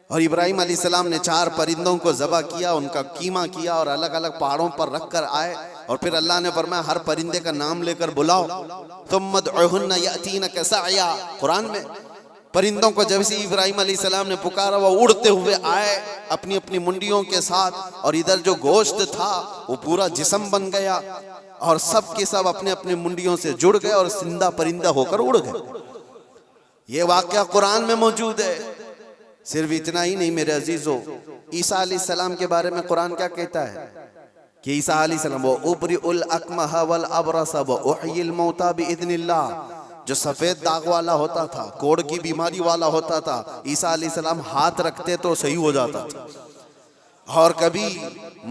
اور ابراہیم علیہ السلام نے 4 پرندوں کو ذبح کیا، ان کا قیمہ کیا اور الگ الگ پہاڑوں پر رکھ کر آئے، اور پھر اللہ نے فرمایا ہر پرندے کا نام لے کر بلاؤ، ثم ادعوہن یأتینک سعیا۔ قرآن میں پرندوں کو جب سے ابراہیم علیہ السلام نے پکارا وہ اڑتے ہوئے آئے اپنی اپنی منڈیوں کے ساتھ، اور ادھر جو گوشت تھا وہ پورا جسم بن گیا، اور سب کے سب اپنے اپنے منڈیوں سے جڑ گئے اور زندہ پرندہ ہو کر اڑ گئے۔ یہ واقعہ قرآن میں موجود ہے۔ صرف اتنا ہی نہیں میرے عزیزو، عیسیٰ علیہ السلام کے بارے میں قرآن کیا کہتا ہے کہ عیسیٰ علیہ السلام وَأُبْرِئُ الْأَكْمَحَ وَالْأَبْرَصَ وَأُحْيِي الْمَوْتَى بِإِذْنِ اللَّهِ، جو سفید داغ والا ہوتا تھا، کوڑ کی بیماری والا ہوتا تھا، عیسیٰ علیہ السلام ہاتھ رکھتے تو صحیح ہو جاتا تھا، اور کبھی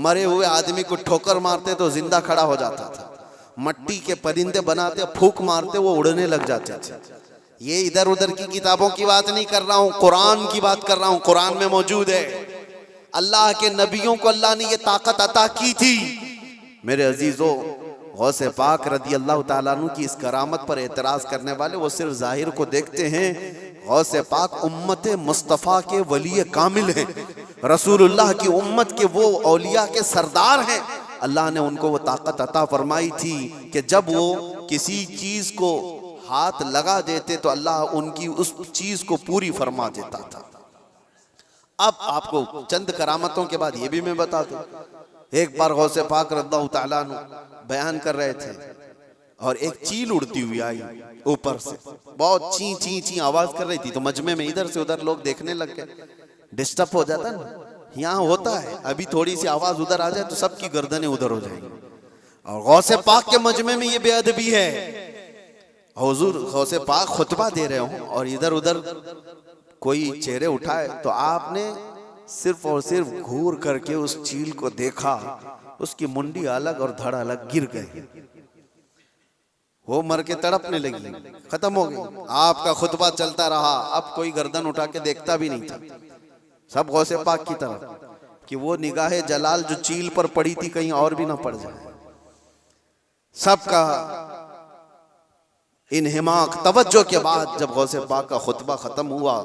مرے ہوئے آدمی کو ٹھوکر مارتے تو زندہ کھڑا ہو جاتا تھا، مٹی کے پرندے بناتے پھونک مارتے وہ اڑنے لگ جاتے تھے۔ یہ ادھر ادھر کی کتابوں کی بات نہیں کر رہا ہوں، قرآن کی بات کر رہا ہوں۔ قرآن میں موجود ہے، اللہ کے نبیوں کو اللہ نے یہ طاقت عطا کی تھی۔ میرے عزیزو، غوث پاک رضی اللہ تعالیٰ عنہ کی اس کرامت پر اعتراض کرنے والے وہ صرف ظاہر کو دیکھتے ہیں۔ غوث پاک امت مصطفیٰ کے ولی کامل ہیں، رسول اللہ کی امت کے وہ اولیاء کے سردار ہیں۔ اللہ نے ان کو وہ طاقت عطا فرمائی تھی کہ جب وہ کسی چیز کو ہاتھ لگا دیتے تو اللہ ان کی اس چیز کو پوری فرما دیتا تھا۔ اب آپ کو چند کرامتوں کے بعد یہ بھی میں بتا دوں۔ ایک بار غوث پاک رضی اللہ تعالیٰ عنہ بیان کر رہے تھے اور ایک چیل اڑتی ہوئی آئی اوپر سے، بہت چین چین چین آواز کر رہی تھی، تو مجمع میں ادھر سے ادھر لوگ دیکھنے لگ گئے۔ ڈسٹرب ہو جاتا نا، یہاں ہوتا ہے، ابھی تھوڑی سی آواز ادھر آ جائے تو سب کی گردنیں ادھر ہو جائیں گی، اور غوث پاک کے مجمع میں یہ بے ادبی ہے۔ حضور غوث پاک خطبہ دے رہے ہوں اور ادھر ادھر کوئی چہرے اٹھائے تو آپ نے صرف اور صرف گھور کر کے اس چیل کو دیکھا، اس کی منڈی الگ اور دھڑ الگ گر گئی، وہ مر کے تڑپنے لگی، ختم ہو گئی۔ آپ کا خطبہ چلتا رہا، اب کوئی گردن اٹھا کے دیکھتا بھی نہیں تھا، سب غوث پاک کی طرف کہ وہ نگاہ جلال جو چیل پر پڑی تھی کہیں اور بھی نہ پڑ جائے۔ سب کا انہماک توجہ کے بعد جب غوث پاک کا خطبہ ختم ہوا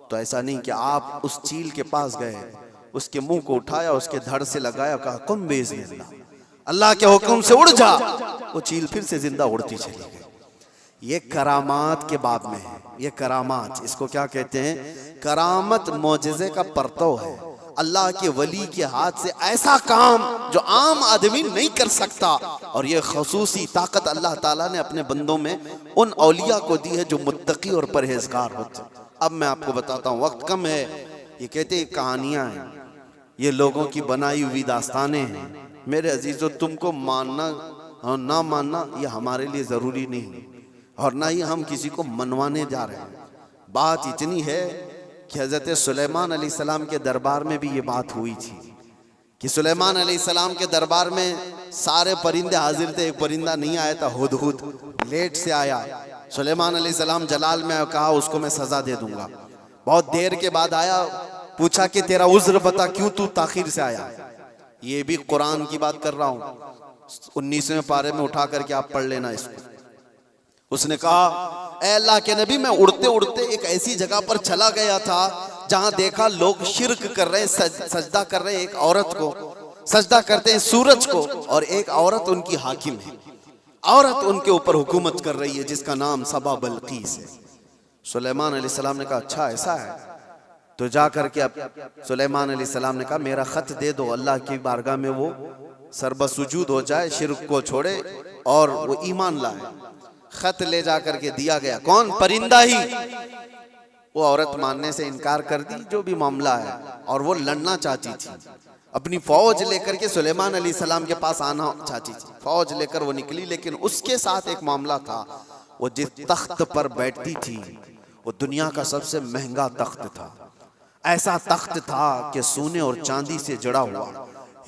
تو ایسا نہیں کہ آپ اس چیل کے پاس گئے، اس کے منہ کو اٹھایا، اس کے دھڑ سے لگایا، کہا قم باذن اللہ، اللہ کے حکم سے اڑ جا۔ وہ چیل پھر سے زندہ اڑتی چلی گئی۔ یہ کرامات کے باب میں ہے، یہ کرامات، اس کو کیا کہتے ہیں؟ کرامت معجزے کا پرتو ہے، اللہ کے ولی کے ہاتھ سے ایسا کام جو عام آدمی نہیں کر سکتا، اور یہ خصوصی طاقت اللہ تعالیٰ نے اپنے بندوں میں ان اولیاء کو دی ہے جو متقی اور پرہیزگار ہوتے ہیں۔ اب میں آپ کو بتاتا ہوں، وقت کم ہے، یہ کہتے ہیں کہانیاں ہیں، یہ لوگوں کی بنائی ہوئی داستانیں ہیں۔ میرے عزیزو، تم کو ماننا اور نہ ماننا یہ ہمارے لیے ضروری نہیں، اور نہ ہی ہم کسی کو منوانے جا رہے ہیں۔ بات اتنی ہے کہ حضرت سلیمان علیہ السلام کے دربار میں بھی یہ بات ہوئی تھی کہ سلیمان علیہ السلام کے دربار میں سارے پرندے حاضر تھے، ایک پرندہ نہیں آیا تھا، ہدہد لیٹ سے آیا۔ سلیمان علیہ السلام جلال میں کہا اس کو میں سزا دے دوں گا۔ بہت دیر کے بعد آیا، پوچھا کہ تیرا عذر بتا، کیوں تو تاخیر سے آیا؟ یہ بھی قرآن کی بات کر رہا ہوں، 19ویں پارے میں اٹھا کر کے آپ پڑھ لینا اس کو۔ اس نے کہا اے اللہ کے نبی، میں اڑتے اڑتے ایک ایسی جگہ پر چلا گیا تھا جہاں دیکھا لوگ شرک کر رہے ہیں، سجدہ کر رہے ہیں ایک عورت کو، سجدہ کرتے ہیں سورج کو، اور ایک عورت ان کی حاکم ہے، عورت ان کے اوپر حکومت کر رہی ہے جس کا نام سبا بلقیس ہے۔ سلیمان علیہ السلام نے کہا اچھا ایسا ہے، تو جا کر کے اب سلیمان علیہ السلام نے کہا میرا خط دے دو، اللہ کی بارگاہ میں وہ سربہ سجود ہو جائے، شرک کو چھوڑے اور وہ ایمان لائے۔ خط لے جا کر کے دیا گیا، کون؟ پرندہ ہی۔ وہ عورت ماننے سے انکار کر دی، جو بھی معاملہ ہے، اور وہ لڑنا چاہتی تھی، اپنی فوج لے کر کے سلیمان علیہ السلام کے پاس آنا چاہتی تھی، فوج لے کر وہ نکلی، لیکن اس کے ساتھ ایک معاملہ تھا، وہ جس تخت پر بیٹھتی تھی وہ دنیا کا سب سے مہنگا تخت تھا، ایسا تخت تھا کہ سونے اور چاندی سے جڑا ہوا،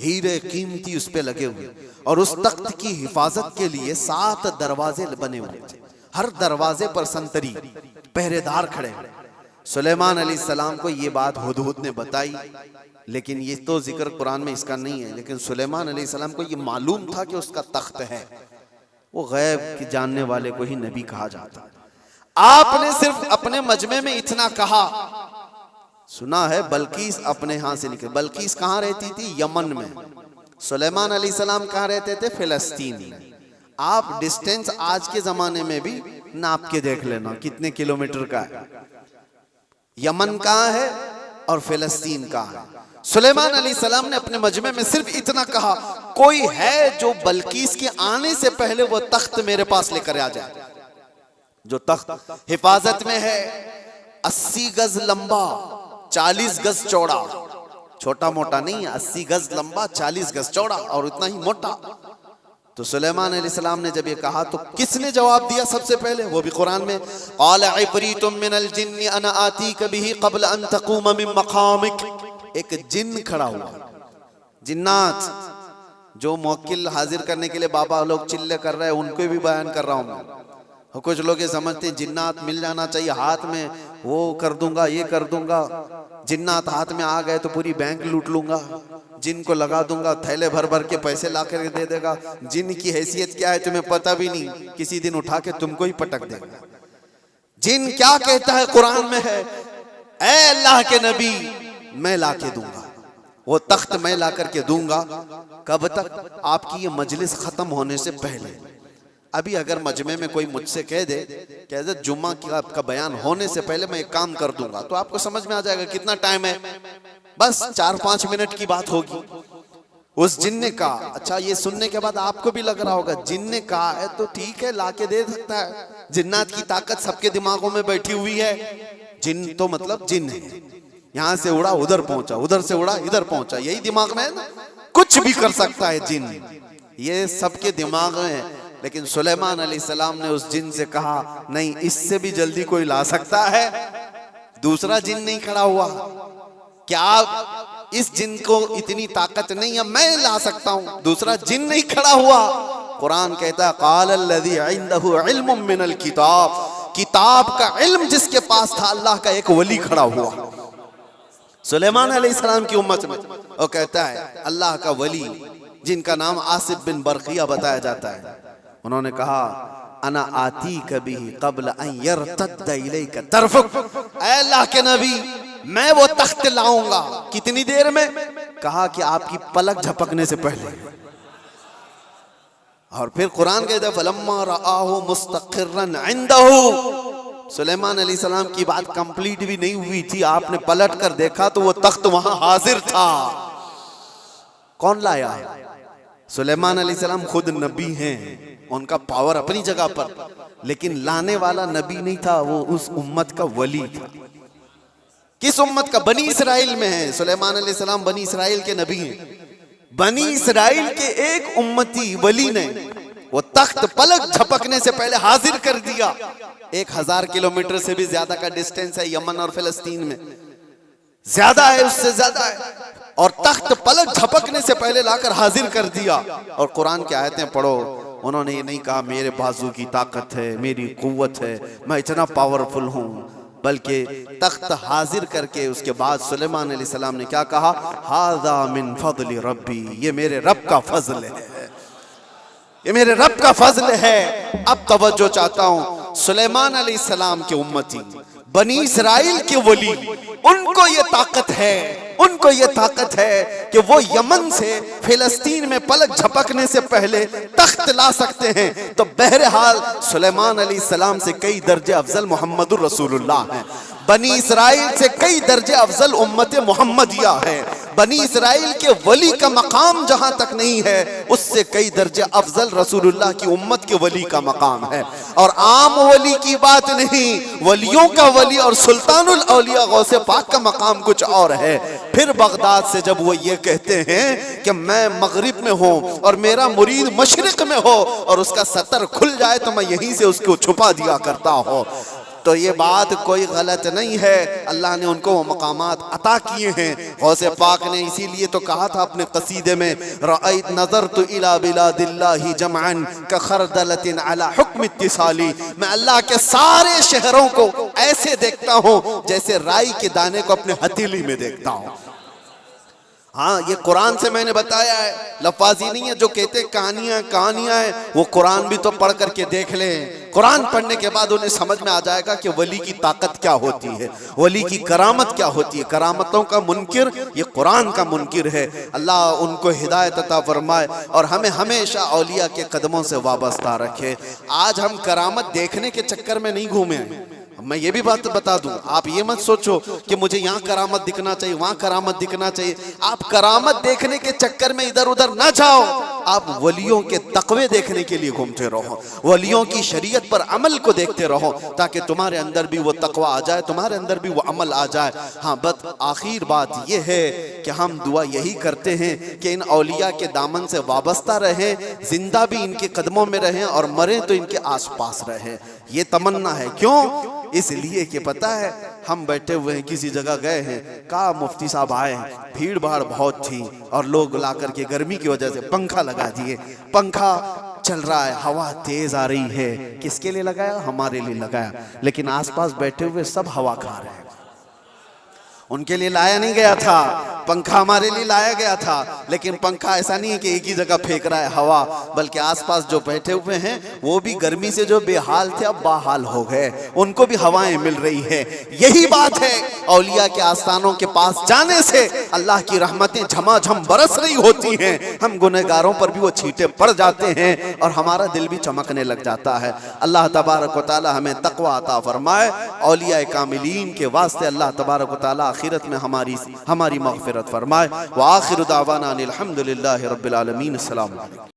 ہیرے قیمتی اس پہ لگے ہوئے، اور اس تخت کی حفاظت کے لیے 7 دروازے بنے ہوئے تھے، ہر دروازے پر سنتری پہرے دار کھڑے ہوئے۔ سلیمان علیہ السلام کو یہ بات ہدہد نے بتائی، لیکن یہ تو ذکر قرآن میں اس کا نہیں ہے، لیکن سلیمان علیہ السلام کو یہ معلوم تھا کہ اس کا تخت ہے، وہ غیب کی جاننے والے کو ہی نبی کہا جاتا ہے۔ آپ نے صرف اپنے مجمع میں اتنا کہا، سنا ہے بلقیس اپنے ہاں سے نکل، بلقیس کہاں رہتی تھی؟ یمن میں۔ سلیمان علیہ السلام کہاں رہتے تھے؟ فلسطین میں۔ آپ ڈسٹینس آج کے زمانے میں بھی ناپ کے دیکھ لینا کتنے کلومیٹر کا ہے، یمن کہاں ہے اور فلسطین کہاں ہے۔ سلیمان علیہ السلام نے اپنے مجمع میں صرف اتنا کہا، کوئی ہے جو بلقیس کے آنے سے پہلے وہ تخت میرے پاس لے کر آ جائے، جو تخت حفاظت میں ہے، 80 گز لمبا 40 گز چوڑا، چھوٹا موٹا نہیں، 80 گز لمبا 40 گز چوڑا اور اتنا ہی موٹا۔ تو سلیمان علیہ السلام نے جب یہ کہا تو کس نے جواب دیا سب سے پہلے؟ وہ بھی قرآن میں، قال عفریت من الجن انا آتیک بہ قبل ان تقوم من مقامک۔ ایک جن کھڑا ہوا، جنات جو موکل حاضر کرنے کے لیے بابا لوگ چلے کر رہے ہیں، ان کو بھی بیان کر رہا ہوں میں۔ کچھ لوگ یہ سمجھتے ہیں جنات مل جانا چاہیے ہاتھ میں، وہ کر دوں گا یہ کر دوں گا، جنات ہاتھ میں آ گئے تو پوری بینک لوٹ لوں گا، جن کو لگا دوں گا تھیلے بھر بھر کے پیسے لا کر دے دے گا، جن کی حیثیت کیا ہے تمہیں پتہ بھی نہیں، کسی دن اٹھا کے تم کو ہی پٹک دے گا۔ جن کیا کہتا ہے قرآن میں ہے، اے اللہ کے نبی میں لا کے دوں گا، وہ تخت میں لا کر کے دوں گا۔ کب تک؟ آپ کی یہ مجلس ختم ہونے سے پہلے۔ ابھی اگر مجمع میں کوئی مجھ سے کہہ دے کہ حضرت جمعہ کا بیان ہونے سے پہلے میں ایک کام کر دوں گا، تو آپ کو سمجھ میں آ جائے گا کتنا ٹائم ہے، بس 4-5 منٹ کی بات ہوگی۔ اس جن نے کہا، اچھا یہ سننے کے بعد آپ کو بھی لگ رہا ہوگا جن نے کہا ہے تو ٹھیک ہے لا کے دے سکتا ہے، جنات کی طاقت سب کے دماغوں میں بیٹھی ہوئی ہے، جن تو مطلب جن ہے، یہاں سے اڑا ادھر پہنچا، ادھر سے اڑا ادھر پہنچا، یہی دماغ میں ہے نا، کچھ بھی کر سکتا ہے جن، یہ سب کے دماغ میں ہے۔ لیکن سلیمان علیہ السلام نے اس جن سے کہا نہیں، اس سے بھی جلدی کوئی لا سکتا ہے۔ دوسرا جن نہیں کھڑا ہوا، کیا اس جن کو اتنی طاقت نہیں ہے میں لا سکتا ہوں؟ دوسرا جن نہیں کھڑا ہوا۔ قرآن کہتا ہے قال الذی عندہ علم من الکتاب، کتاب کا علم جس کے پاس تھا، اللہ کا ایک ولی کھڑا ہوا سلیمان علیہ السلام کی امت میں، وہ کہتا ہے اللہ کا ولی جن کا نام آصف بن برقیہ بتایا جاتا ہے، انہوں نے کہا انا آتیک بہ قبل ان یرتد الیک طرفک، اے اللہ کے نبی میں وہ تخت لاؤں گا، کتنی دیر میں؟ کہا کہ آپ کی پلک جھپکنے سے پہلے۔ اور پھر قرآن کہتا ہے فلما رآہ مستقرا عندہ، سلیمان علیہ السلام کی بات کمپلیٹ بھی نہیں ہوئی تھی، آپ نے پلٹ کر دیکھا تو وہ تخت وہاں حاضر تھا۔ کون لایا؟ سلیمان علیہ السلام خود نبی ہیں، ان کا پاور اپنی جگہ پر، لیکن لانے والا نبی نہیں تھا، وہ اس امت کا ولی تھا۔ کس امت کا؟ بنی اسرائیل میں ہے، سلیمان علیہ السلام بنی اسرائیل کے نبی ہیں۔ بنی اسرائیل کے ایک امتی ولی نے وہ تخت پلک جھپکنے سے پہلے حاضر کر دیا۔ 1000 کلومیٹر سے بھی زیادہ کا ڈسٹینس ہے یمن اور فلسطین میں، زیادہ ہے، اس سے زیادہ ہے، اور تخت پلک جھپکنے سے پہلے لا کر حاضر کر دیا۔ اور قرآن کی آیتیں پڑھو، انہوں نے یہ نہیں کہا میرے بازو کی طاقت ہے، میری قوت ہے، میں اتنا پاورفل ہوں، بلکہ تخت حاضر کر کے اس کے بعد سلیمان علیہ السلام نے کیا کہا؟ ھذا من فضل ربی، یہ میرے رب کا فضل ہے، یہ میرے رب کا فضل ہے۔ اب توجہ چاہتا ہوں، سلیمان علیہ السلام کے امتی، بنی اسرائیل کے ولی، ان کو یہ طاقت ہے، ان کو یہ طاقت ہے کہ وہ یمن سے فلسطین میں پلک جھپکنے سے پہلے تخت لا سکتے ہیں۔ تو بہرحال سلیمان علیہ السلام سے کئی درجے افضل محمد الرسول اللہ ہیں، بنی اسرائیل سے کئی درجے افضل امت محمدیہ ہے، بنی اسرائیل کے ولی کا مقام جہاں تک نہیں ہے، اس سے کئی درجے افضل رسول اللہ کی امت کے ولی کا مقام ہے۔ اور عام ولی کی بات نہیں، ولیوں کا ولی اور سلطان الاولیاء غوث پاک کا مقام کچھ اور ہے۔ پھر بغداد سے جب وہ یہ کہتے ہیں کہ میں مغرب میں ہوں اور میرا مرید مشرق میں ہو اور اس کا ستر کھل جائے تو میں یہیں سے اس کو چھپا دیا کرتا ہوں، تو یہ بات کوئی غلط نہیں ہے، اللہ نے ان کو وہ مقامات عطا کیے ہیں۔ غوث پاک نے اسی لیے تو کہا تھا اپنے قصیدے میں رأیت نظرت الی بلاد اللہ جمعا کخردلۃ علی حکم اتصالی، میں اللہ کے سارے شہروں کو ایسے دیکھتا ہوں جیسے رائی کے دانے کو اپنے ہتھیلی میں دیکھتا ہوں۔ ہاں یہ قرآن سے میں نے بتایا ہے، لفاظی نہیں ہے جو کہتے کہانیاں ہیں، وہ قرآن بھی تو پڑھ کر کے دیکھ لیں۔ قرآن پڑھنے کے بعد انہیں سمجھ میں آ جائے گا کہ ولی کی طاقت کیا ہوتی ہے، ولی کی کرامت کیا ہوتی ہے۔ کرامتوں کا منکر یہ قرآن کا منکر ہے۔ اللہ ان کو ہدایت عطا فرمائے اور ہمیں ہمیشہ اولیاء کے قدموں سے وابستہ رکھے۔ آج ہم کرامت دیکھنے کے چکر میں نہیں گھومے ہیں۔ میں یہ بھی بات بتا دوں، آپ یہ مت سوچو کہ مجھے یہاں کرامت دکھنا چاہیے، وہاں کرامت دکھنا چاہیے۔ آپ کرامت دیکھنے کے چکر میں ادھر ادھر نہ جاؤ، آپ ولیوں کے تقوی دیکھنے کے لیے گھومتے رہو، ولیوں کی شریعت پر عمل کو دیکھتے رہو، تاکہ تمہارے اندر بھی وہ تقوی آ جائے، تمہارے اندر بھی وہ عمل آ جائے۔ ہاں بس آخر بات یہ ہے کہ ہم دعا یہی کرتے ہیں کہ ان اولیاء کے دامن سے وابستہ رہیں، زندہ بھی ان کے قدموں میں رہیں اور مریں تو ان کے آس پاس رہیں۔ یہ تمنا ہے۔ کیوں؟ اس لیے کہ پتہ ہے ہم بیٹھے ہوئے ہیں، کسی جگہ گئے ہیں، کہا مفتی صاحب آئے ہیں، بھیڑ بھاڑ بہت تھی اور لوگ لا کر کے گرمی کی وجہ سے پنکھا لگا دیے، پنکھا چل رہا ہے، ہوا تیز آ رہی ہے۔ کس کے لیے لگایا؟ ہمارے لیے لگایا، لیکن آس پاس بیٹھے ہوئے سب ہوا کھا رہے ہیں۔ ان کے لیے لایا نہیں گیا تھا، پنکھا ہمارے لیے لایا گیا تھا، لیکن پنکھا ایسا نہیں ہے کہ ایک ہی جگہ پھینک رہا ہے ہوا، بلکہ آس پاس جو بیٹھے ہوئے ہیں وہ بھی گرمی سے جو بے حال تھے اب باحال ہو گئے، ان کو بھی ہوائیں مل رہی ہیں۔ یہی بات ہے، اولیاء کے آستانوں کے پاس جانے سے اللہ کی رحمتیں جھما جھم برس رہی ہوتی ہیں، ہم گنہگاروں پر بھی وہ چھینٹے پڑ جاتے ہیں اور ہمارا دل بھی چمکنے لگ جاتا ہے۔ اللہ تبارک و تعالی ہمیں تقوی عطا فرمائے، اولیاء کاملین کے واسطے اللہ تبارک و تعالی آخرت میں ہماری مغفرت فرمائے۔ وآخر دعوانا الحمدللہ رب العالمین۔ السلام علیکم۔